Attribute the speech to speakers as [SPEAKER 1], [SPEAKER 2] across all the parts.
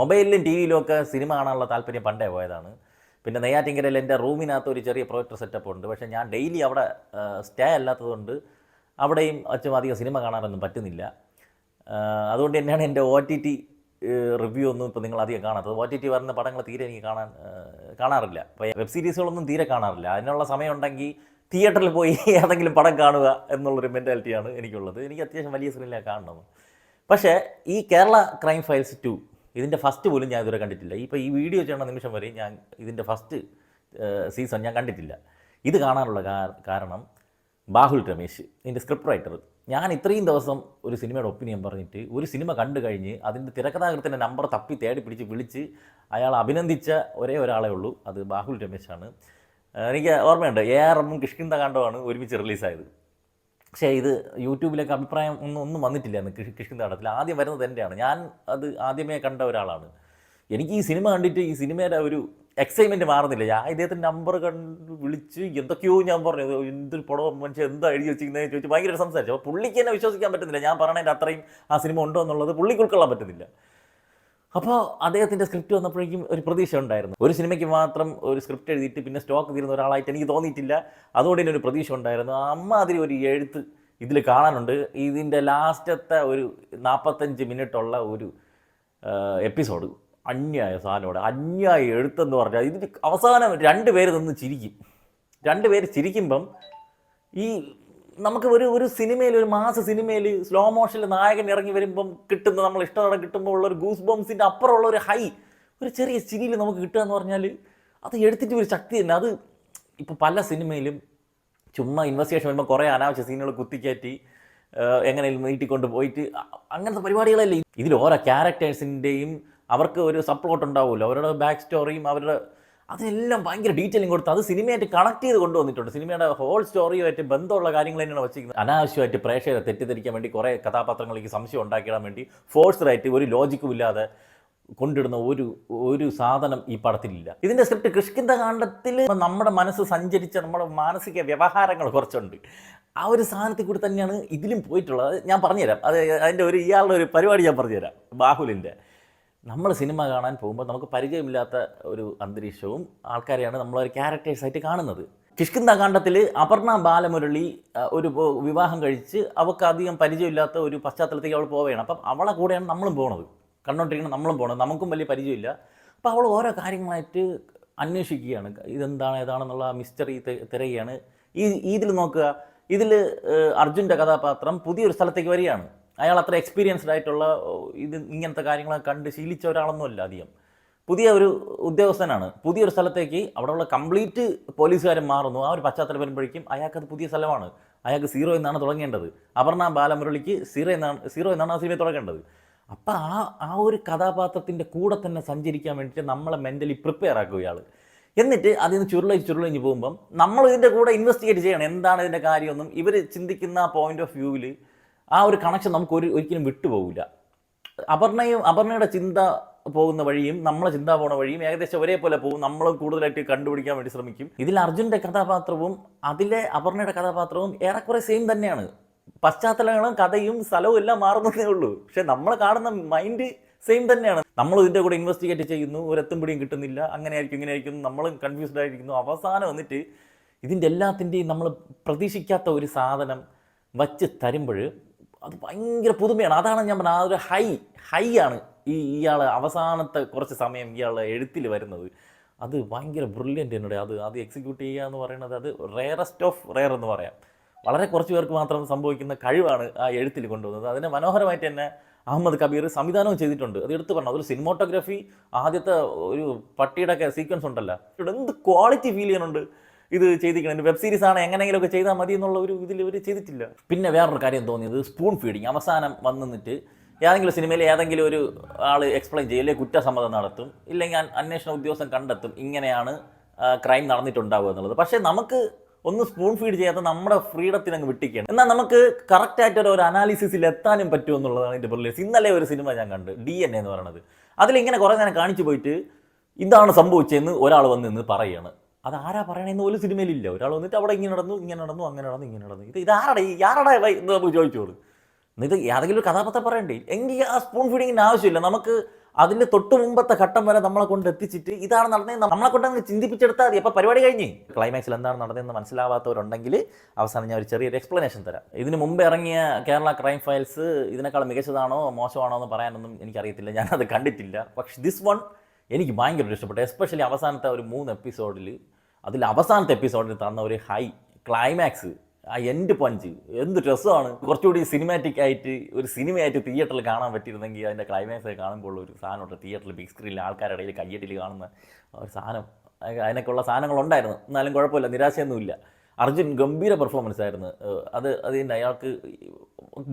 [SPEAKER 1] മൊബൈലിലും T വിയിലും ഒക്കെ cinema കാണാനുള്ള താല്പര്യം പണ്ടേ പോയതാണ്. പിന്നെ നെയ്യാറ്റിൻകരയിൽ എൻ്റെ റൂമിനകത്ത് ഒരു ചെറിയ പ്രൊജക്ടർ സെറ്റപ്പ് ഉണ്ട്. പക്ഷേ ഞാൻ ഡെയിലി അവിടെ സ്റ്റേ അല്ലാത്തതുകൊണ്ട് അവിടെയും അച്ഛനും അധികം സിനിമ കാണാനൊന്നും പറ്റുന്നില്ല. അതുകൊണ്ട് തന്നെയാണ് എൻ്റെ OTT റിവ്യൂ ഒന്നും ഇപ്പോൾ നിങ്ങൾ അധികം കാണാത്തത്. OTT വരുന്ന പടങ്ങൾ തീരെ എനിക്ക് കാണാറില്ല. ഇപ്പോൾ വെബ് സീരീസുകളൊന്നും തീരെ കാണാറില്ല. അതിനുള്ള സമയമുണ്ടെങ്കിൽ തിയേറ്ററിൽ പോയി ഏതെങ്കിലും പടം കാണുക എന്നുള്ളൊരു മെൻറ്റാലിറ്റിയാണ് എനിക്കുള്ളത്. എനിക്ക് അത്യാവശ്യം വലിയ സ്ക്രീനിലാണ് കാണുന്നത്. പക്ഷേ ഈ കേരള ക്രൈം ഫയൽസ് 2 ഇതിൻ്റെ ഫസ്റ്റ് പോലും ഞാൻ ഇതുവരെ കണ്ടിട്ടില്ല. ഇപ്പോൾ ഈ വീഡിയോ ചെയ്യുന്ന നിമിഷം വരെ ഞാൻ ഇതിൻ്റെ ഫസ്റ്റ് സീസൺ ഞാൻ കണ്ടിട്ടില്ല. ഇത് കാണാനുള്ള കാരണം ബാഹുൽ രമേശ്, ഇതിൻ്റെ സ്ക്രിപ്റ്റ് റൈറ്റർ. ഞാൻ ഇത്രയും ദിവസം ഒരു സിനിമയുടെ ഒപ്പീനിയൻ പറഞ്ഞിട്ട് ഒരു സിനിമ കണ്ടു കഴിഞ്ഞ് അതിൻ്റെ തിരക്കഥാകൃത്തിൻ്റെ നമ്പർ തപ്പി തേടി പിടിച്ച് വിളിച്ച് അയാൾ അഭിനന്ദിച്ച ഒരേ ഒരാളേ ഉള്ളൂ, അത് ബാഹുൽ രമേശാണ്. എനിക്ക് ഓർമ്മയുണ്ട്, ARM കിഷ്കിന്ദകാണ്ഡമാണ് ഒരുമിച്ച് റിലീസായത്. പക്ഷേ ഇത് യൂട്യൂബിലേക്ക് അഭിപ്രായം ഒന്നും വന്നിട്ടില്ല എന്ന് കിഷ്കിന്ദകാണ്ഡത്തിൽ. ആദ്യം വരുന്നത് എൻ്റെയാണ്. ഞാൻ അത് ആദ്യമേ കണ്ട ഒരാളാണ്. എനിക്ക് ഈ സിനിമ കണ്ടിട്ട് ഈ സിനിമയുടെ ഒരു എക്സൈറ്റ്മെൻറ്റ് മാറുന്നില്ല. ഞാൻ ഇദ്ദേഹത്തിൻ്റെ നമ്പർ കണ്ട് വിളിച്ച് എന്തൊക്കെയോ ഞാൻ പറഞ്ഞു, എന്തൊരു പടം മനുഷ്യൻ എന്താ എഴുതി വെച്ചിരിക്കുന്നതെന്ന് ചോദിച്ചു ഭയങ്കര സംസാരിച്ചു. അപ്പോൾ പുള്ളിക്ക് തന്നെ വിശ്വസിക്കാൻ പറ്റുന്നില്ല, ഞാൻ പറയണതിൻ്റെ അത്രയും ആ സിനിമ ഉണ്ടോ എന്നുള്ളത് പുള്ളിക്ക് ഉൾക്കൊള്ളാൻ പറ്റുന്നില്ല. അപ്പോൾ അദ്ദേഹത്തിൻ്റെ സ്ക്രിപ്റ്റ് വന്നപ്പോഴേക്കും ഒരു പ്രതീക്ഷ ഉണ്ടായിരുന്നു. ഒരു സിനിമയ്ക്ക് മാത്രം ഒരു സ്ക്രിപ്റ്റ് എഴുതിയിട്ട് പിന്നെ സ്റ്റോക്ക് തീരുന്ന ഒരാളായിട്ട് എനിക്ക് തോന്നിയിട്ടില്ല. അതുകൊണ്ട് തന്നെ ഒരു പ്രതീക്ഷ ഉണ്ടായിരുന്നു. അമ്മാതിരി ഒരു എഴുത്ത് ഇതിൽ കാണാനുണ്ട്. ഇതിൻ്റെ ലാസ്റ്റത്തെ ഒരു 45 മിനിറ്റുള്ള ഒരു എപ്പിസോഡ് അന്യായ സാധനോടെ അന്യായ എഴുത്തെന്ന് പറഞ്ഞാൽ ഇതിന് അവസാനം 2 പേര് നിന്ന് ചിരിക്കും. 2 പേര് ചിരിക്കുമ്പം ഈ നമുക്ക് ഒരു സിനിമയിൽ, ഒരു മാസ സിനിമയിൽ സ്ലോ മോഷനിൽ നായകൻ ഇറങ്ങി വരുമ്പം കിട്ടുന്ന നമ്മൾ ഇഷ്ടത്തോടെ കിട്ടുമ്പോൾ ഉള്ളൊരു ഗൂസ് ബോംസിൻ്റെ അപ്പുറമുള്ള ഒരു ഹൈ, ഒരു ചെറിയ ചിരിയിൽ നമുക്ക് കിട്ടുക എന്ന് പറഞ്ഞാൽ അത് എടുത്തിട്ട് ഒരു ശക്തി തന്നെ. അത് ഇപ്പോൾ പല സിനിമയിലും ചുമ്മാ ഇൻവെസ്റ്റിഗേഷൻ വരുമ്പോൾ കുറേ അനാവശ്യ സീനുകൾ കുത്തിക്കയറ്റി എങ്ങനെയും നീട്ടിക്കൊണ്ട് പോയിട്ട് അങ്ങനത്തെ പരിപാടികളല്ലേ. ഇതിൽ ഓരോ ക്യാരക്ടേഴ്സിൻ്റെയും അവർക്ക് ഒരു സപ്പോർട്ട് ഉണ്ടാവുമല്ലോ, അവരുടെ ബാക്ക് സ്റ്റോറിയും അവരുടെ അതിനെല്ലാം ഭയങ്കര ഡീറ്റെയിലിംഗ് കൊടുത്ത് അത് സിനിമയായിട്ട് കണക്ട് ചെയ്ത് കൊണ്ടുവന്നിട്ടുണ്ട്. സിനിമയുടെ ഹോൾ സ്റ്റോറിയുമായിട്ട് ബന്ധമുള്ള കാര്യങ്ങൾ തന്നെയാണ് വെച്ചിരിക്കുന്നത്. അനാവശ്യമായിട്ട് പ്രേക്ഷകരെ തെറ്റിദ്ധരിക്കാൻ വേണ്ടി കുറേ കഥാപാത്രങ്ങൾക്ക് സംശയം ഉണ്ടാക്കിയിടാൻ വേണ്ടി ഫോഴ്സ്ഡായിട്ട് ഒരു ലോജിക്കും ഇല്ലാതെ കൊണ്ടിടുന്ന ഒരു സാധനം ഈ പടത്തിലില്ല. ഇതിൻ്റെ സ്ക്രിപ്റ്റ് കിഷ്കിന്ദകാണ്ഡത്തിൽ നമ്മുടെ മനസ്സ് സഞ്ചരിച്ച നമ്മുടെ മാനസിക വ്യവഹാരങ്ങൾ കുറച്ചുണ്ട്. ആ ഒരു സാധനത്തിൽ കൂടി തന്നെയാണ് ഇതിലും പോയിട്ടുള്ളത്. ഞാൻ പറഞ്ഞുതരാം, അതിൻ്റെ ഇയാളുടെ ഒരു പരിപാടി ഞാൻ പറഞ്ഞുതരാം. ബാഹുലിൻ്റെ നമ്മൾ സിനിമ കാണാൻ പോകുമ്പോൾ നമുക്ക് പരിചയമില്ലാത്ത ഒരു അന്തരീക്ഷവും ആൾക്കാരെയാണ് നമ്മളൊരു ക്യാരക്ടേഴ്സായിട്ട് കാണുന്നത്. കിഷ്കിന്ദകാണ്ഡത്തിൽ അപർണ ബാലമുരളി ഒരു വിവാഹം കഴിച്ച് അവൾക്ക് അധികം പരിചയമില്ലാത്ത ഒരു പശ്ചാത്തലത്തേക്ക് അവൾ പോവുകയാണ്. അപ്പം അവളെ കൂടെയാണ് നമ്മളും പോകുന്നത്, കണ്ടുകൊണ്ടിരിക്കണം നമ്മളും പോകുന്നത്. നമുക്കും വലിയ പരിചയമില്ല. അപ്പോൾ അവൾ ഓരോ കാര്യങ്ങളായിട്ട് അന്വേഷിക്കുകയാണ്, ഇതെന്താണ് ഏതാണെന്നുള്ള മിസ്റ്ററി തിരയുകയാണ്. ഇതിൽ നോക്കുക, ഇതിൽ അർജുൻ്റെ കഥാപാത്രം പുതിയൊരു സ്ഥലത്തേക്ക് വരികയാണ്. അയാൾ അത്ര എക്സ്പീരിയൻസ്ഡ് ആയിട്ടുള്ള ഇങ്ങനത്തെ കാര്യങ്ങളൊക്കെ കണ്ട് ശീലിച്ച ഒരാളൊന്നുമല്ല, അധികം പുതിയ ഒരു ഉദ്യോഗസ്ഥനാണ്. പുതിയൊരു സ്ഥലത്തേക്ക് അവിടെയുള്ള കംപ്ലീറ്റ് പോലീസുകാരൻ മാറുന്നു. ആ ഒരു പശ്ചാത്തലം വരുമ്പോഴേക്കും അയാൾക്കത് പുതിയ സ്ഥലമാണ്. അയാൾക്ക് 0 എന്നാണ് തുടങ്ങേണ്ടത്. അപർണ ബാലമുരളിക്ക് 0 എന്നാണ് ആ സിനിമ തുടങ്ങേണ്ടത്. അപ്പോൾ ആ ഒരു കഥാപാത്രത്തിൻ്റെ കൂടെ തന്നെ സഞ്ചരിക്കാൻ വേണ്ടിയിട്ട് നമ്മളെ മെൻ്റലി പ്രിപ്പയർ ആക്കുക ഇയാൾ. എന്നിട്ട് അതിൽ നിന്ന് ചുരുളഞ്ഞ് പോകുമ്പം നമ്മൾ ഇതിൻ്റെ കൂടെ ഇൻവെസ്റ്റിഗേറ്റ് ചെയ്യണം, എന്താണ് ഇതിൻ്റെ കാര്യമൊന്നും. ഇവർ ചിന്തിക്കുന്ന പോയിൻ്റ് ഓഫ് വ്യൂവിൽ ആ ഒരു കണക്ഷൻ നമുക്ക് ഒരിക്കലും വിട്ടുപോകില്ല. അപർണയുടെ ചിന്ത പോകുന്ന വഴിയും നമ്മളെ ചിന്ത പോകുന്ന വഴിയും ഏകദേശം ഒരേപോലെ പോകും. നമ്മൾ കൂടുതലായിട്ട് കണ്ടുപിടിക്കാൻ വേണ്ടി ശ്രമിക്കും. ഇതിൽ അർജുൻ്റെ കഥാപാത്രവും അതിലെ അപർണയുടെ കഥാപാത്രവും ഏറെക്കുറെ സെയിം തന്നെയാണ്. പശ്ചാത്തലങ്ങളും കഥയും സ്ഥലവും എല്ലാം മാറുന്നതേ ഉള്ളൂ. പക്ഷെ നമ്മൾ കാണുന്ന മൈൻഡ് സെയിം തന്നെയാണ്. നമ്മൾ ഇതിൻ്റെ കൂടെ ഇൻവെസ്റ്റിഗേറ്റ് ചെയ്യുന്നു, ഒരെത്തും പിടിയും കിട്ടുന്നില്ല, അങ്ങനെയായിരിക്കും ഇങ്ങനെയായിരിക്കും, നമ്മളും കൺഫ്യൂസ്ഡ് ആയിരിക്കുന്നു. അവസാനം വന്നിട്ട് ഇതിൻ്റെ എല്ലാത്തിൻ്റെയും നമ്മൾ പ്രതീക്ഷിക്കാത്ത ഒരു സാധനം വച്ച് തരുമ്പോൾ അത് ഭയങ്കര പുതുമയാണ്. അതാണ് ഞാൻ പറഞ്ഞത്, ആ ഒരു ഹൈ ആണ് ഇയാൾ അവസാനത്തെ കുറച്ച് സമയം ഇയാൾ എഴുത്തിൽ വരുന്നത്. അത് ഭയങ്കര ബ്രില്യൻ്റ് എന്നോട് അത് എക്സിക്യൂട്ട് ചെയ്യുക എന്ന് പറയുന്നത് അത് റെയറസ്റ്റ് ഓഫ് റെയർ എന്ന് പറയാം. വളരെ കുറച്ച് പേർക്ക് മാത്രം സംഭവിക്കുന്ന കഴിവാണ് ആ എഴുത്തിൽ കൊണ്ടുവന്നത്. അതിനെ മനോഹരമായിട്ട് തന്നെ അഹമ്മദ് കബീർ സംവിധാനവും ചെയ്തിട്ടുണ്ട്. അത് എടുത്ത് പറഞ്ഞു, അതൊരു സിനിമോട്ടോഗ്രാഫി, ആദ്യത്തെ ഒരു പട്ടിയുടെയൊക്കെ സീക്വൻസ് ഉണ്ടല്ലോ, ഇവിടെ എന്ത് ക്വാളിറ്റി ഫീൽ ചെയ്യുന്നുണ്ട് ഇത് ചെയ്തിരിക്കണം. വെബ് സീരീസ് ആണ്, എങ്ങനെയെങ്കിലുമൊക്കെ ചെയ്താൽ മതി എന്നുള്ള ഒരു ഇതിൽ ഇവർ ചെയ്തിട്ടില്ല. പിന്നെ വേറൊരു കാര്യം തോന്നിയത് സ്പൂൺ ഫീഡിങ്. അവസാനം വന്നിട്ട് ഏതെങ്കിലും സിനിമയിൽ ഏതെങ്കിലും ഒരു ആൾ എക്സ്പ്ലെയിൻ ചെയ്യും, അല്ലെങ്കിൽ കുറ്റസമ്മതം നടത്തും, ഇല്ലെങ്കിൽ അന്വേഷണ ഉദ്യോഗസ്ഥൻ കണ്ടെത്തും ഇങ്ങനെയാണ് ക്രൈം നടന്നിട്ടുണ്ടാവുക എന്നുള്ളത്. പക്ഷേ നമുക്ക് ഒന്ന് സ്പൂൺ ഫീഡ് ചെയ്യാത്ത നമ്മുടെ ഫ്രീഡത്തിന് അങ്ങ് വിട്ടിക്കുകയാണ്. എന്നാൽ നമുക്ക് കറക്റ്റായിട്ട് ഒരു അനാലിസിസിൽ എത്താനും പറ്റുമെന്നുള്ളതാണ് എൻ്റെ ബ്രില്യൻസ്. ഇന്നലെ ഒരു സിനിമ ഞാൻ കണ്ട്, DNA എന്ന് പറയുന്നത്. അതിലിങ്ങനെ കുറേ നേരം കാണിച്ചു പോയിട്ട് ഇതാണ് സംഭവിച്ചതെന്ന് ഒരാൾ വന്ന് നിന്ന് പറയുകയാണ്. അത് ആരാ പറയണമെന്ന് ഒരു സിനിമയിലില്ല. ഒരാൾ വന്നിട്ട് അവിടെ ഇങ്ങനെ നടന്നു, അങ്ങനെ നടന്നു. ഇത് ആരുടെ എന്ന് നമുക്ക് ചോദിച്ചോളൂ. ഇത് ഏതെങ്കിലും ഒരു കഥാപാത്രം പറയണ്ടേ? എങ്കിൽ ആ സ്പൂൺ ഫീഡിങ്ങിൻ്റെ ആവശ്യമില്ല. നമുക്ക് അതിൻ്റെ തൊട്ട് മുമ്പത്തെ ഘട്ടം വരെ നമ്മളെ കൊണ്ട് എത്തിച്ചിട്ട് ഇതാണ് നടന്നതെന്ന് നമ്മളെ കൊണ്ട് അങ്ങ് ചിന്തിപ്പിച്ചെടുത്താൽ മതി. അപ്പോൾ പരിപാടി കഴിഞ്ഞ്. ക്ലൈമാക്സിൽ എന്താണ് നടന്നതെന്ന് മനസ്സിലാവാത്തവരുണ്ടെങ്കിൽ അവസാനം ഞാൻ ഒരു ചെറിയൊരു എക്സ്പ്ലനേഷൻ തരാം. ഇതിന് മുമ്പ് ഇറങ്ങിയ കേരള ക്രൈം ഫയൽസ് ഇതിനേക്കാൾ മികച്ചതാണോ മോശമാണോ എന്ന് പറയാനൊന്നും എനിക്കറിയത്തില്ല, ഞാനത് കണ്ടിട്ടില്ല. പക്ഷേ ദിസ് വൺ എനിക്ക് ഭയങ്കര ഇഷ്ടപ്പെട്ടു. എസ്പെഷ്യലി അവസാനത്തെ ഒരു 3 എപ്പിസോഡിൽ, അതിൽ അവസാനത്തെ എപ്പിസോഡിൽ തന്ന ഒരു ഹൈ ക്ലൈമാക്സ്, ആ എൻഡ് പഞ്ച് എന്ത് രസമാണ്. കുറച്ചുകൂടി സിനിമാറ്റിക് ആയിട്ട് ഒരു സിനിമയായിട്ട് തിയേറ്ററിൽ കാണാൻ പറ്റിയിരുന്നെങ്കിൽ അതിൻ്റെ ക്ലൈമാക്സ് കാണുമ്പോൾ ഒരു സാധനമുണ്ട് തിയേറ്ററിൽ ബിഗ് സ്ക്രീനിൽ ആൾക്കാരുടെ ഇടയിൽ കയ്യടിയിൽ കാണുന്ന ഒരു സാധനം, അതിനൊക്കെയുള്ള സാധനങ്ങളുണ്ടായിരുന്നു. എന്നാലും കുഴപ്പമില്ല, നിരാശയൊന്നുമില്ല. അർജുൻ ഗംഭീര പെർഫോമൻസ് ആയിരുന്നു. അതിൻ്റെ അയാൾക്ക്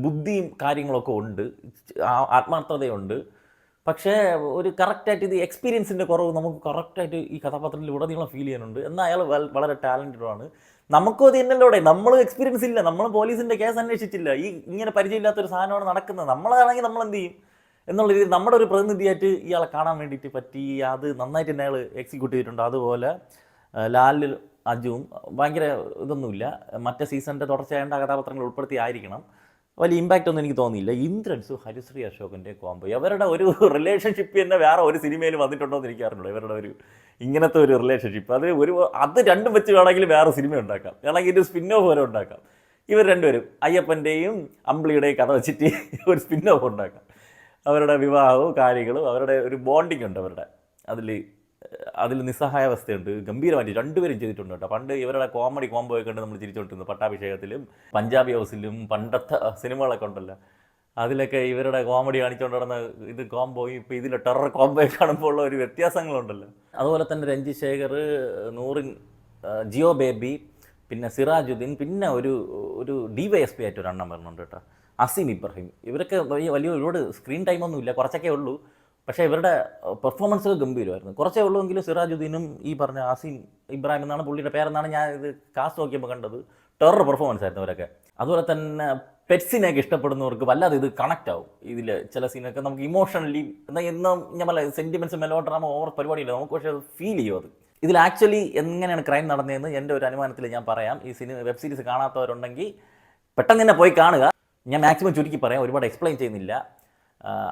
[SPEAKER 1] ബുദ്ധിയും കാര്യങ്ങളൊക്കെ ഉണ്ട്, ആത്മാർത്ഥതയുണ്ട്. പക്ഷേ ഒരു കറക്റ്റായിട്ട് ഇത് എക്സ്പീരിയൻസിൻ്റെ കുറവ് നമുക്ക് കറക്റ്റായിട്ട് ഈ കഥാപാത്രത്തിൽ ഉടനീളം ഫീൽ ചെയ്യാനുണ്ട്. എന്നാൽ അയാൾ വളരെ ടാലൻറ്റഡാണ്. നമുക്കും അത് തന്നെയല്ലോടെ, നമ്മൾ എക്സ്പീരിയൻസ് ഇല്ല, നമ്മൾ പോലീസിൻ്റെ കേസ് അന്വേഷിച്ചില്ല, ഇങ്ങനെ പരിചയമില്ലാത്തൊരു സാധനമാണ് നടക്കുന്നത്. നമ്മളാണെങ്കിൽ നമ്മൾ എന്ത് ചെയ്യും എന്നുള്ള രീതിയിൽ നമ്മുടെ ഒരു പ്രതിനിധിയായിട്ട് ഇയാളെ കാണാൻ വേണ്ടിയിട്ട് പറ്റി. അത് നന്നായിട്ട് തന്നെ അയാൾ എക്സിക്യൂട്ട് ചെയ്തിട്ടുണ്ട്. അതുപോലെ ലാൽ അജുവും ഭയങ്കര ഇതൊന്നുമില്ല, മറ്റേ സീസണിൻ്റെ തുടർച്ചയായ കഥാപാത്രങ്ങൾ ഉൾപ്പെടുത്തിയായിരിക്കണം, വലിയ ഇമ്പാക്റ്റ് ഒന്നും എനിക്ക് തോന്നിയില്ല. ഇന്ദ്രൻസും ഹരിശ്രീ അശോകൻ്റെ കോംബോ, അവരുടെ ഒരു റിലേഷൻഷിപ്പ് തന്നെ വേറെ ഒരു സിനിമയിൽ വന്നിട്ടുണ്ടോ എന്ന് എനിക്ക് അറിഞ്ഞില്ല. ഇവരുടെ ഒരു ഇങ്ങനത്തെ ഒരു റിലേഷൻഷിപ്പ് അത് രണ്ടും വെച്ച് വേണമെങ്കിൽ വേറെ സിനിമ ഉണ്ടാക്കാം, വേണമെങ്കിൽ ഒരു സ്പിൻ ഓഫ് വരെ ഉണ്ടാക്കാം. ഇവർ രണ്ടുപേരും അയ്യപ്പൻ്റെയും അമ്പിളിയുടെയും കഥ വെച്ചിട്ട് ഒരു സ്പിൻ ഓഫ് ഉണ്ടാക്കാം. അവരുടെ വിവാഹവും കാര്യങ്ങളും അവരുടെ ഒരു ബോണ്ടിങ് ഉണ്ട് അവരുടെ അതിൽ നിസ്സഹായാവസ്ഥയുണ്ട്. ഗംഭീരമായിട്ട് രണ്ടുപേരും ചെയ്തിട്ടുണ്ട് കേട്ടോ. പണ്ട് ഇവരുടെ കോമഡി കോംബോ ഒക്കെ കണ്ട് നമ്മൾ ചിരിച്ചുകൊണ്ടിരുന്നു. പട്ടാഭിഷേകത്തിലും പഞ്ചാബി ഹൗസിലും പണ്ടത്തെ സിനിമകളൊക്കെ ഉണ്ടല്ലോ, അതിലൊക്കെ ഇവരുടെ കോമഡി കാണിച്ചുകൊണ്ട് നടന്ന ഇത് കോംബോയും ഇപ്പോൾ ഇതിലെ ടെറർ കോംബോയും കാണുമ്പോൾ ഉള്ള ഒരു വ്യത്യാസങ്ങളുണ്ടല്ലോ. അതുപോലെ തന്നെ രഞ്ജിത് ശേഖർ, നൂറിൻ, ജിയോ ബേബി, പിന്നെ സിറാജുദ്ദീൻ, പിന്നെ ഒരു DYSP ആയിട്ട് ഒരു അണ്ണം വരുന്നുണ്ട് കേട്ടോ, അസീം ഇബ്രാഹിം. ഇവരൊക്കെ വലിയ ഒരുപാട് സ്ക്രീൻ ടൈമൊന്നുമില്ല, കുറച്ചൊക്കെ ഉള്ളൂ. പക്ഷേ ഇവരുടെ പെർഫോമൻസ് ഗംഭീരമായിരുന്നു. കുറച്ചേ ഉള്ളൂവെങ്കിലും സിറാജുദ്ദീനും ഈ പറഞ്ഞ അസീം ഇബ്രാഹിം എന്നാണ് പുള്ളിയുടെ പേരെന്നാണ് ഞാൻ ഇത് കാസ്റ്റ് നോക്കിയപ്പോൾ കണ്ടത്. ടെറർ പെർഫോമൻസ് ആയിരുന്നു അവരൊക്കെ. അതുപോലെ തന്നെ പെറ്റ്സിനെയൊക്കെ ഇഷ്ടപ്പെടുന്നവർക്ക് വല്ലാതെ ഇത് കണക്റ്റ് ആവും. ഇതിൽ ചില സീനൊക്കെ നമുക്ക് ഇമോഷണലി എന്നും ഞാൻ പറയാം, സെൻറ്റിമെൻറ്റ്സ് മെലോ ഡ്രാമ ഓവർ പരിപാടിയില്ല, നമുക്ക് പക്ഷേ അത് ഫീൽ ചെയ്യും. അത് ഇതിൽ ആക്ച്വലി എങ്ങനെയാണ് ക്രൈം നടന്നതെന്ന് എൻ്റെ ഒരു അനുമാനത്തിൽ ഞാൻ പറയാം. ഈ വെബ് സീരീസ് കാണാത്തവരുണ്ടെങ്കിൽ പെട്ടെന്ന് തന്നെ പോയി കാണുക. ഞാൻ മാക്സിമം ചുരുക്കി പറയാം, ഒരുപാട് എക്സ്പ്ലെയിൻ ചെയ്യുന്നില്ല.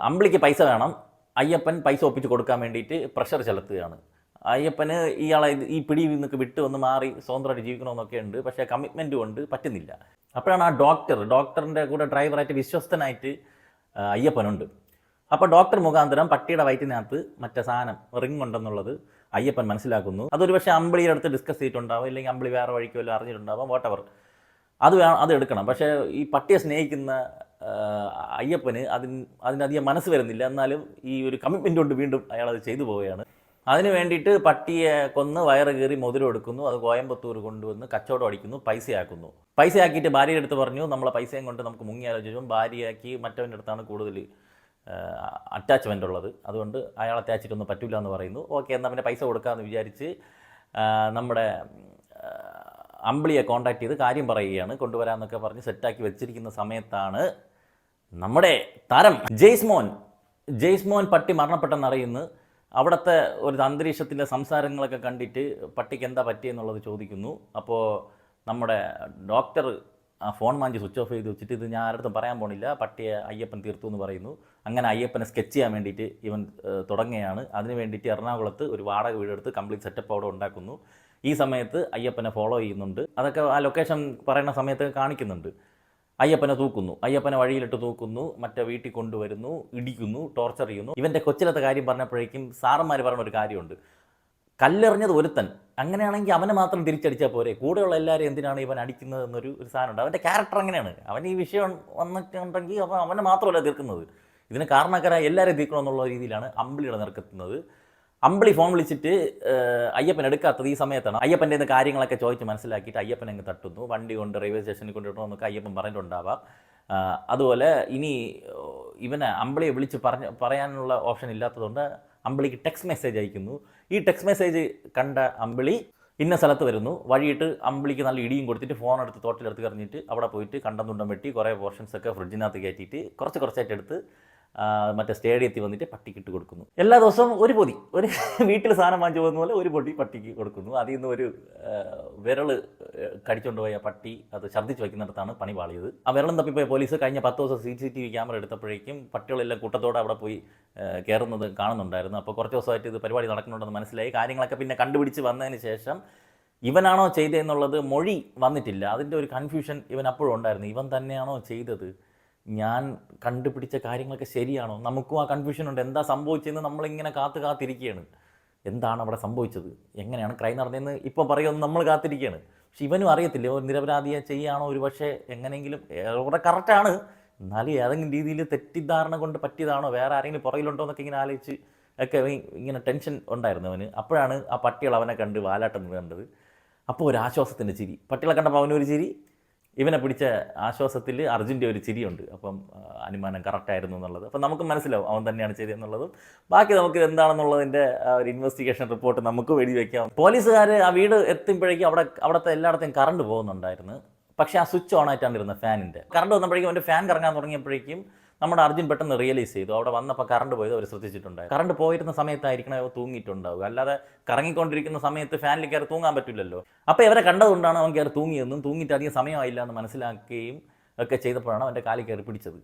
[SPEAKER 1] അമ്പിളിക്ക് പൈസ വേണം, അയ്യപ്പൻ പൈസ ഒപ്പിച്ച് കൊടുക്കാൻ വേണ്ടിയിട്ട് പ്രഷർ ചെലുത്തുകയാണ്. അയ്യപ്പന് ഇയാളെ ഈ പിടിയിൽ നിന്നൊക്കെ വിട്ട് ഒന്ന് മാറി സ്വതന്ത്രമായിട്ട് ജീവിക്കണമെന്നൊക്കെ ഉണ്ട്, പക്ഷേ കമ്മിറ്റ്മെൻറ്റ് കൊണ്ട് പറ്റുന്നില്ല. അപ്പോഴാണ് ആ ഡോക്ടറിൻ്റെ കൂടെ ഡ്രൈവറായിട്ട് വിശ്വസ്തനായിട്ട് അയ്യപ്പനുണ്ട്. അപ്പോൾ ഡോക്ടർ മുഖാന്തരം പട്ടിയുടെ വയറ്റിനകത്ത് മറ്റേ സാധനം റിങ് ഉണ്ടെന്നുള്ളത് അയ്യപ്പൻ മനസ്സിലാക്കുന്നു. അതൊരു പക്ഷേ അമ്പിളിയുടെ അടുത്ത് ഡിസ്കസ് ചെയ്തിട്ടുണ്ടാവും, ഇല്ലെങ്കിൽ അമ്പിളി വേറെ വഴിക്കോ വല്ലതും അറിഞ്ഞിട്ടുണ്ടാവാം, വാട്ടെവർ. അത് എടുക്കണം. പക്ഷേ ഈ പട്ടിയെ സ്നേഹിക്കുന്ന അയ്യപ്പന് അതിനധികം മനസ്സ് വരുന്നില്ല. എന്നാലും ഈ ഒരു കമ്മിറ്റ്മെൻറ്റ് കൊണ്ട് വീണ്ടും അയാളത് ചെയ്തു പോവുകയാണ്. അതിന് വേണ്ടിയിട്ട് പട്ടിയെ കൊന്ന് വയറ് കീറി മോതിരം എടുക്കുന്നു, അത് കോയമ്പത്തൂർ കൊണ്ടുവന്ന് കച്ചവടം അടിക്കുന്നു, പൈസയാക്കിയിട്ട് ഭാര്യയുടെ അടുത്ത് പറഞ്ഞു നമ്മളെ പൈസയും കൊണ്ട് നമുക്ക് മുങ്ങി ആലോചിച്ചു. ഭാര്യയാക്കി മറ്റവൻ്റെ അടുത്താണ് കൂടുതൽ അറ്റാച്ച്മെൻ്റ് ഉള്ളത്, അതുകൊണ്ട് അയാളെ തേച്ചിട്ടൊന്നും പറ്റില്ല എന്ന് പറയുന്നു. ഓക്കെ, എന്നാൽ പിന്നെ പൈസ കൊടുക്കാമെന്ന് വിചാരിച്ച് നമ്മുടെ അമ്പിളിയെ കോൺടാക്ട് ചെയ്ത് കാര്യം പറയുകയാണ്, കൊണ്ടുവരാമെന്നൊക്കെ പറഞ്ഞ് സെറ്റാക്കി വെച്ചിരിക്കുന്ന സമയത്താണ് നമ്മുടെ താരം ജെയ്സ്മോൻ പട്ടി മരണപ്പെട്ടെന്നറിയുന്നു. അവിടുത്തെ ഒരു അന്തരീക്ഷത്തിൻ്റെ സംസാരങ്ങളൊക്കെ കണ്ടിട്ട് പട്ടിക്ക് എന്താ പറ്റിയെന്നുള്ളത് ചോദിക്കുന്നു. അപ്പോൾ നമ്മുടെ ഡോക്ടർ ആ ഫോൺ മാഞ്ചി സ്വിച്ച് ഓഫ് ചെയ്ത് വെച്ചിട്ട് ഇത് ഞാൻ ആരുടെ പറയാൻ പോണില്ല, പട്ടിയെ അയ്യപ്പൻ തീർത്തു എന്ന് പറയുന്നു. അങ്ങനെ അയ്യപ്പനെ സ്കെച്ച് ചെയ്യാൻ വേണ്ടിയിട്ട് ഇവൻ തുടങ്ങുകയാണ്. അതിന് വേണ്ടിയിട്ട് എറണാകുളത്ത് ഒരു വാടക വീടെടുത്ത് കംപ്ലീറ്റ് സെറ്റപ്പ് അവിടെ ഉണ്ടാക്കുന്നു. ഈ സമയത്ത് അയ്യപ്പനെ ഫോളോ ചെയ്യുന്നുണ്ട്. അതൊക്കെ ആ ലൊക്കേഷൻ പറയുന്ന സമയത്ത് കാണിക്കുന്നുണ്ട്. അയ്യപ്പനെ വഴിയിലിട്ട് തൂക്കുന്നു, മറ്റേ വീട്ടിൽ കൊണ്ടുവരുന്നു, ഇടിക്കുന്നു, ടോർച്ചർ ചെയ്യുന്നു. ഇവൻ്റെ കൊച്ചിലത്തെ കാര്യം പറഞ്ഞപ്പോഴേക്കും സാറന്മാർ പറഞ്ഞ ഒരു കാര്യമുണ്ട്, കല്ലെറിഞ്ഞത് ഒരുത്തൻ, അങ്ങനെയാണെങ്കിൽ അവനെ മാത്രം തിരിച്ചടിച്ചാൽ പോരെ, കൂടെയുള്ള എല്ലാവരും എന്തിനാണ് ഇവൻ അടിക്കുന്നത് എന്നൊരു സാധനമുണ്ട്. അവൻ്റെ ക്യാരക്ടർ അങ്ങനെയാണ്. അവൻ ഈ വിഷയം വന്നിട്ടുണ്ടെങ്കിൽ അപ്പോൾ അവനെ മാത്രമല്ല തീർക്കുന്നത്, ഇതിന് കാരണക്കാരായ എല്ലാവരെയും തീർക്കണമെന്നുള്ള രീതിയിലാണ് അമ്പിളിയുടെ നിരക്കെത്തുന്നത്. അമ്പിളി ഫോൺ വിളിച്ചിട്ട് അയ്യപ്പൻ എടുക്കാത്തത് ഈ സമയത്താണ്. അയ്യപ്പൻ്റെ നിന്ന് കാര്യങ്ങളൊക്കെ ചോദിച്ച് മനസ്സിലാക്കിയിട്ട് അയ്യപ്പൻ അങ്ങ് തട്ടുന്നു. വണ്ടി കൊണ്ട് റെയിൽവേ സ്റ്റേഷനിൽ കൊണ്ടിടണമെന്നൊക്കെ അയ്യപ്പൻ പറഞ്ഞിട്ടുണ്ടാവാം. അതുപോലെ ഇനി ഇവനെ അമ്പിളിയെ വിളിച്ച് പറയാനുള്ള ഓപ്ഷൻ ഇല്ലാത്തതുകൊണ്ട് അമ്പിളിക്ക് ടെക്സ്റ്റ് മെസ്സേജ് അയക്കുന്നു. ഈ ടെക്സ്റ്റ് മെസ്സേജ് കണ്ട അമ്പിളി ഇന്ന സ്ഥലത്ത് വരുന്നു. വഴിയിട്ട് അമ്പിളിക്ക് നല്ല ഇടിയും കൊടുത്തിട്ട് ഫോൺ എടുത്ത് തോട്ടിലെടുത്ത് കറിഞ്ഞിട്ട് അവിടെ പോയിട്ട് കണ്ടം തുണ്ടം വെട്ടി കുറേ പോർഷൻസൊക്കെ ഫ്രിഡ്ജിനകത്ത് കയറ്റിയിട്ട് കുറച്ചായിട്ട് എടുത്ത് മറ്റേ സ്റ്റേഡിയത്തിൽ വന്നിട്ട് പട്ടിക്ക് ഇട്ട് കൊടുക്കുന്നു. എല്ലാ ദിവസവും ഒരു പൊതി, ഒരു വീട്ടിൽ സാധനം വാങ്ങിച്ചു പോകുന്ന പോലെ ഒരു പൊടി പട്ടിക്ക് കൊടുക്കുന്നു. അതിൽ നിന്ന് ഒരു വിരൽ കടിച്ചുകൊണ്ട് പോയ പട്ടി അത് ഛർദ്ദിച്ച് വയ്ക്കുന്നിടത്താണ് പണി പാളിയത്. ആ വിരളം തപ്പിപ്പോയ പോലീസ് കഴിഞ്ഞ 10 ദിവസം CCTV ക്യാമറ എടുത്തപ്പോഴേക്കും പട്ടികളെല്ലാം കൂട്ടത്തോടെ അവിടെ പോയി കയറുന്നത് കാണുന്നുണ്ടായിരുന്നു. അപ്പോൾ കുറച്ച് ദിവസമായിട്ട് ഇത് പരിപാടി നടക്കുന്നുണ്ടെന്ന് മനസ്സിലായി. കാര്യങ്ങളൊക്കെ പിന്നെ കണ്ടുപിടിച്ച് വന്നതിന് ശേഷം ഇവനാണോ ചെയ്തതെന്നുള്ളത് മൊഴി വന്നിട്ടില്ല. അതിൻ്റെ ഒരു കൺഫ്യൂഷൻ ഇവൻ അപ്പോഴും ഉണ്ടായിരുന്നു. ഇവൻ തന്നെയാണോ ചെയ്തത്, ഞാൻ കണ്ടുപിടിച്ച കാര്യങ്ങളൊക്കെ ശരിയാണോ? നമുക്കും ആ കൺഫ്യൂഷൻ ഉണ്ട്. എന്താ സംഭവിച്ചതെന്ന് നമ്മളിങ്ങനെ കാത്തിരിക്കുകയാണ്. എന്താണ് അവിടെ സംഭവിച്ചത്, എങ്ങനെയാണ് ക്രൈം നടന്നതെന്ന് ഇപ്പോൾ പറയുമെന്ന് നമ്മൾ കാത്തിരിക്കുകയാണ്. പക്ഷെ ഇവനും അറിയത്തില്ല ഒരു നിരപരാധിയെ ചെയ്യാണോ, ഒരു പക്ഷേ എങ്ങനെയെങ്കിലും അവിടെ കറക്റ്റാണ്, എന്നാലും ഏതെങ്കിലും രീതിയിൽ തെറ്റിദ്ധാരണ കൊണ്ട് പറ്റിയതാണോ, വേറെ ആരെങ്കിലും പുറകിലുണ്ടോ എന്നൊക്കെ ഇങ്ങനെ ആലോചിച്ച് ഒക്കെ ഇങ്ങനെ ടെൻഷൻ ഉണ്ടായിരുന്നു അവന്. അപ്പോഴാണ് ആ പട്ടികൾ അവനെ കണ്ട് വാലാട്ടം കണ്ടത്. അപ്പോൾ ഒരു ആശ്വാസത്തിൻ്റെ ചിരി, പട്ടികളെ കണ്ടപ്പോൾ അവനൊരു ചിരി, ഇവനെ പിടിച്ച ആശ്വാസത്തിൽ അർജുൻ്റെ ഒരു ചിരിയുണ്ട്. അപ്പം അനുമാനം കറക്റ്റായിരുന്നു എന്നുള്ളത് അപ്പം നമുക്ക് മനസ്സിലാവും അവൻ തന്നെയാണ് ചെയ്തതെന്നുള്ളതും. ബാക്കി നമുക്ക് എന്താണെന്നുള്ളതിൻ്റെ ഒരു ഇൻവെസ്റ്റിഗേഷൻ റിപ്പോർട്ട് നമുക്ക് വെടി വയ്ക്കാം. പോലീസുകാർ ആ വീട് എത്തുമ്പോഴേക്കും അവിടുത്തെ എല്ലായിടത്തെയും കറണ്ട് പോകുന്നുണ്ടായിരുന്നു. പക്ഷേ ആ സ്വിച്ച് ഓൺ ആയിട്ടാണ് ഇരുന്നത് ഫാനിൻ്റെ. കറണ്ട് വന്നപ്പോഴേക്കും അവൻ്റെ ഫാൻ കറങ്ങാൻ തുടങ്ങിയപ്പോഴേക്കും നമ്മുടെ അർജുൻ പെട്ടെന്ന് റിയലൈസ് ചെയ്തു. അവിടെ വന്നപ്പോൾ കറണ്ട് പോയത് അവർ ശ്രദ്ധിച്ചിട്ടുണ്ടായി. കറണ്ട് പോയിരുന്ന സമയത്തായിരിക്കണം അവ തൂങ്ങിയിട്ടുണ്ടാവുക, അല്ലാതെ കറങ്ങിക്കൊണ്ടിരിക്കുന്ന സമയത്ത് ഫാനിൽ കയറി തൂങ്ങാൻ പറ്റില്ലല്ലോ. അപ്പോൾ ഇവരെ കണ്ടതുകൊണ്ടാണ് അവൻ കയറി തൂങ്ങിയെന്നും തൂങ്ങിയിട്ട് അധികം സമയമായില്ല എന്ന് മനസ്സിലാക്കുകയും ഒക്കെ ചെയ്തപ്പോഴാണ് അവൻ്റെ കാലിൽ കയറി പിടിച്ചത്.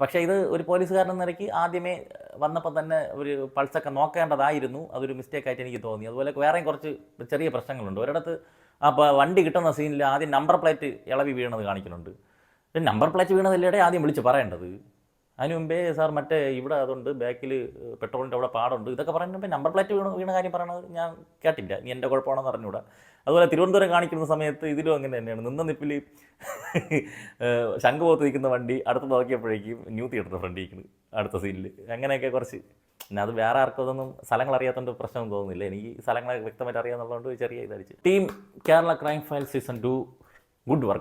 [SPEAKER 1] പക്ഷേ ഇത് ഒരു പോലീസുകാരൻ എന്ന നിലയ്ക്ക് ആദ്യമേ വന്നപ്പോൾ തന്നെ ഒരു പൾസൊക്കെ നോക്കേണ്ടതായിരുന്നു. അതൊരു മിസ്റ്റേക്കായിട്ട് എനിക്ക് തോന്നി. അതുപോലെ വേറെയും കുറച്ച് ചെറിയ പ്രശ്നങ്ങളുണ്ട്. ഒരിടത്ത് അപ്പോൾ വണ്ടി കിട്ടുന്ന സീനിൽ ആദ്യം നമ്പർ പ്ലേറ്റ് ഇളവി വീണത് കാണിക്കുന്നുണ്ട്. നമ്പർ പ്ലേറ്റ് വീണതല്ലേ ആദ്യം വിളിച്ച് പറയേണ്ടത്. അതിന് മുമ്പേ സാർ മറ്റേ ഇവിടെ അതുണ്ട്, ബാക്കിൽ പെട്രോളിൻ്റെ അവിടെ പാടുണ്ട്, ഇതൊക്കെ പറയുമ്പോൾ നമ്പർ പ്ലേറ്റ് വീണ കാര്യം പറയണത് ഞാൻ കേട്ടില്ല. നീ എൻ്റെ കുഴപ്പമാണെന്ന് അറിഞ്ഞൂടാ. അതുപോലെ തിരുവനന്തപുരം കാണിക്കുന്ന സമയത്ത് ഇതിലും അങ്ങനെ തന്നെയാണ്. നിന്ന നിപ്പിൽ ശംഖുപോത്ത് നിൽക്കുന്ന വണ്ടി അടുത്ത് നോക്കിയപ്പോഴേക്കും ന്യൂ തിയേറ്ററിൻ്റെ ഫ്രണ്ട് ഇരിക്കുന്നു അടുത്ത സീനിൽ. അങ്ങനെയൊക്കെ കുറച്ച് പിന്നെ അത് വേറെ ആർക്കും അതൊന്നും സ്ഥലങ്ങൾ അറിയാത്തതുകൊണ്ട് പ്രശ്നമൊന്നും തോന്നുന്നില്ല. എനിക്ക് സ്ഥലങ്ങളെ വ്യക്തമായിട്ട് അറിയാമെന്നുള്ളതുകൊണ്ട് ചെറിയ ഇതടിച്ച്. Team Kerala crime file season 2 good work.